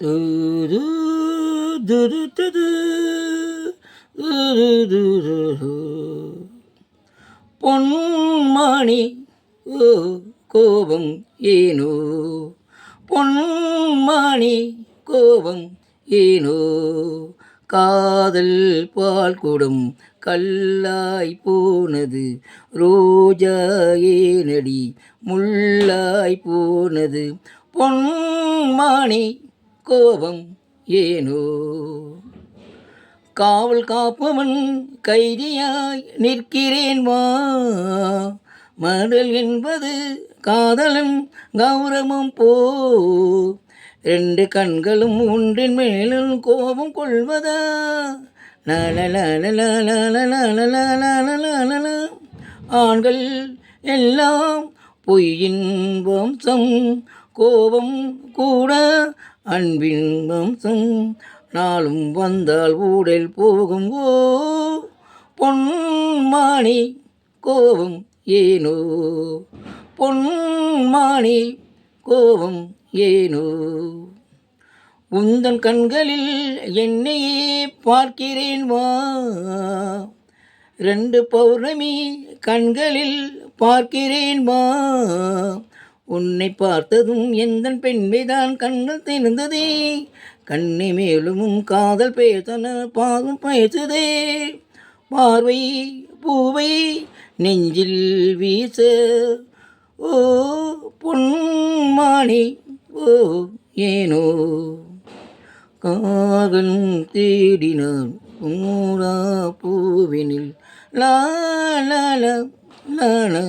துது துது துது துது. பொன்மானி ஓ கோபம் ஏனோ, பொன்மானி கோபம் ஏனோ, காதல் பால் குடம் கல்லாய் போனது, ரோஜா ஏனடி முள்ளாய் போனது, பொன்மானி கோபம் ஏனோ. காவல் காப்பவன் கைதியாய் நிற்கிறேன் வா, மடல் என்பது காதலன் கௌரவம் போ, ரெண்டு கண்களும் ஒன்றின் மேலும் கோபம் கொள்வதா, ஆண்கள் எல்லாம் பொய்யின் வம்சம், கோபம் கூட அன்பின் வம்சம், நாளும் வந்தால் ஊடல் போகும் ஓ, பொன்மானி கோபம் ஏனோ, பொன்மானி கோபம் ஏனோ. உந்தன் கண்களில் என்னையே பார்க்கிறேன் வா, ரெண்டு பௌர்ணமி கண்களில் பார்க்கிறேன் வா, உன்னை பார்த்ததும் எந்தன் பெண்மைதான் கண்கள் திறந்ததே, கண்ணை மேலும் காதல் பேசன பாதம் பேசுதே, பார்வை பூவை நெஞ்சில் வீச ஓ, பொன்மானி ஓ ஏனோ. காதல் தேடினான் பூரா பூவினில் லா லா லா லா லா.